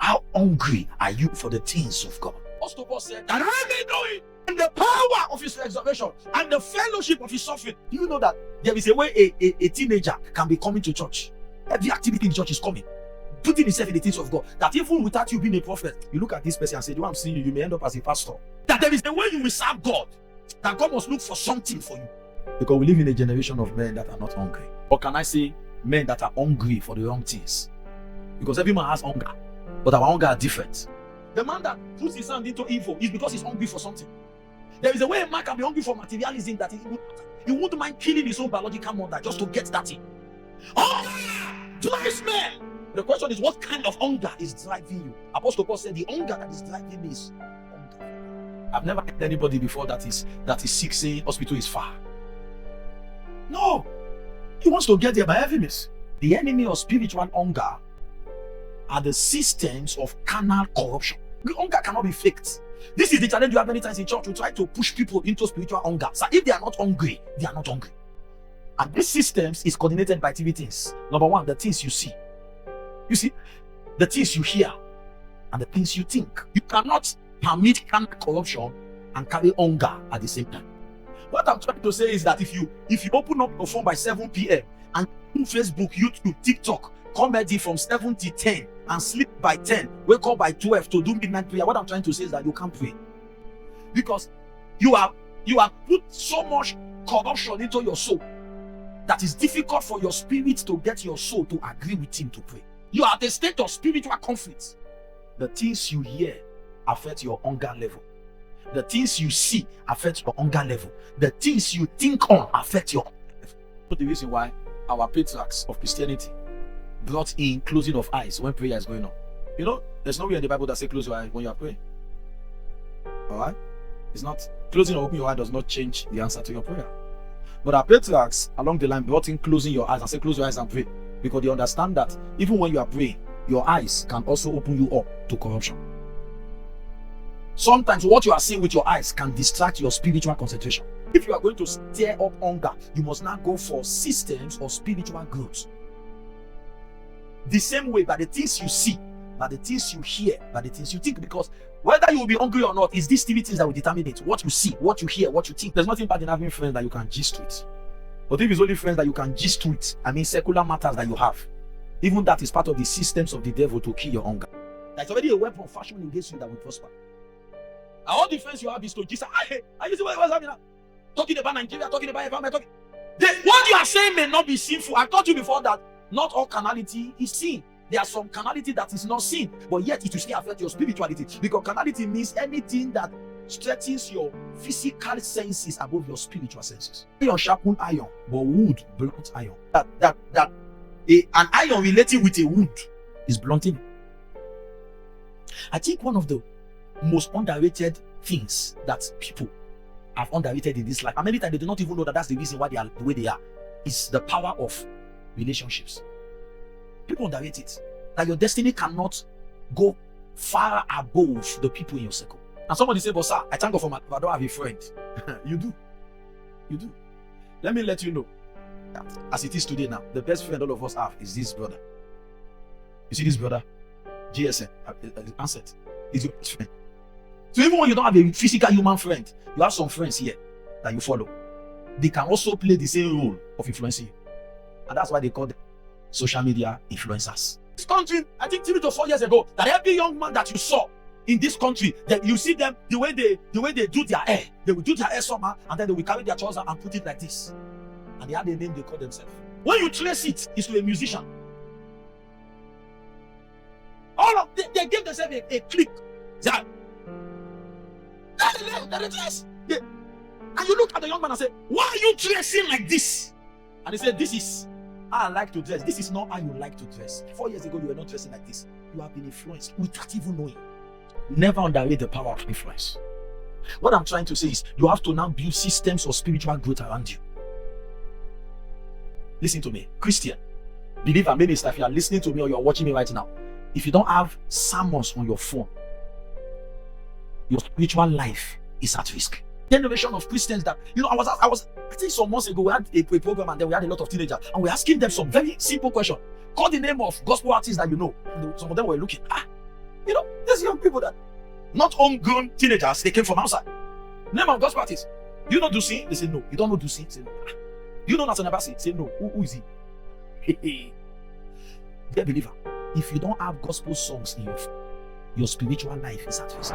How hungry are you for the things of God? Apostle Paul said that I may know it and the power of his resurrection and the fellowship of his suffering. Do you know that there is a way a teenager can be coming to church? Every activity in church is coming, putting himself in the things of God. That even without you being a prophet, you look at this person and say, "Do I'm seeing you, you may end up as a pastor." That there is a way you will serve God. That God must look for something for you. Because we live in a generation of men that are not hungry. Or can I say, men that are hungry for the wrong things? Because every man has hunger, but our hunger are different. The man that puts his hand into evil is because he's hungry for something. There is a way a man can be hungry for materialism that he wouldn't mind killing his own biological mother just to get that thing. Hunger drives men. The question is, what kind of hunger is driving you? Apostle Paul said, the hunger that is driving me is hunger. I've never met anybody before that is sick saying hospital is far. No. He wants to get there by every means. The enemy of spiritual hunger are the systems of carnal corruption. The hunger cannot be faked. This is the challenge you have many times in church. We try to push people into spiritual hunger. So if they are not hungry, they are not hungry. And these systems is coordinated by three things. Number one, the things you see. You see, the things you hear and the things you think. You cannot permit carnal corruption and carry hunger at the same time. What I'm trying to say is that if you open up your phone by 7 p.m. and do Facebook, YouTube, TikTok, comedy from 7 to 10 and sleep by 10, wake up by 12 to do midnight prayer, what I'm trying to say is that you can't pray. Because you have put so much corruption into your soul that it's difficult for your spirit to get your soul to agree with him to pray. You are at a state of spiritual conflict. The things you hear affect your hunger level. The things you see affect your hunger level. The things you think on affect your hunger level. That's the reason why our patriarchs of Christianity brought in closing of eyes when prayer is going on. You know, there's nowhere in the Bible that says close your eyes when you are praying. Alright? It's not, closing or opening your eye does not change the answer to your prayer. But our patriarchs along the line brought in closing your eyes and say close your eyes and pray. Because they understand that even when you are praying, your eyes can also open you up to corruption. Sometimes what you are seeing with your eyes can distract your spiritual concentration. If you are going to stir up hunger, you must now go for systems of spiritual growth. The same way, by the things you see, by the things you hear, by the things you think. Because whether you will be hungry or not, it's these three things that will determine it. What you see, what you hear, what you think. There's nothing bad in having friends that you can gist with. But if it's only friends that you can gist with, I mean secular matters that you have, even that is part of the systems of the devil to kill your hunger. There's already a weapon fashioned against you that will prosper. And all the friends you have is to gist. I you see what's happening now? Talking about Nigeria, talking about environment, what you are saying may not be sinful. I told you before that not all carnality is sin. There are some carnality that is not sin, but yet it will still affect your spirituality. Because carnality means anything that stretches your physical senses above your spiritual senses. Iron sharpen iron, but wood blunt iron. An iron relating with a wood is blunting. I think one of the most underrated things that people have underrated in this life, and many times they do not even know that that's the reason why they are the way they are, is the power of relationships. People underrate it. That your destiny cannot go far above the people in your circle. And somebody say, but sir, I thank God for I don't have a friend. You do. You do. Let me let you know that as it is today now, the best friend all of us have is this brother. You see this brother? GSN, Ansett, is your best friend. So even when you don't have a physical human friend, you have some friends here that you follow. They can also play the same role of influencing you. And that's why they call them social media influencers. This country, I think 3 to 4 years ago, that every young man that you saw in this country, that you see them, the way they do their hair, they will do their hair somehow, and then they will carry their trousers and put it like this. And they have a name they call themselves. When you trace it, it's to a musician. All of them, they gave themselves a click. And you look at the young man and say, why are you dressing like this? And he said, this is how I like to dress. This is not how you like to dress. 4 years ago, you were not dressing like this. You have been influenced without even knowing. Never underrate the power of influence. What I'm trying to say is, you have to now build systems of spiritual growth around you. Listen to me, Christian, believer, minister, if you are listening to me or you are watching me right now, if you don't have sermons on your phone, your spiritual life is at risk. Generation of Christians that, I think some months ago we had a program and then we had a lot of teenagers and we're asking them some very simple question. Call the name of gospel artists that you know. And some of them were looking, young people that not homegrown teenagers, they came from outside. Name of gospel artists. You know Dusi? They say no. You don't know Dusi? Say no. You know Nathan Abasi? Say no. Who is he? Dear believer, if you don't have gospel songs in your spiritual life is at risk.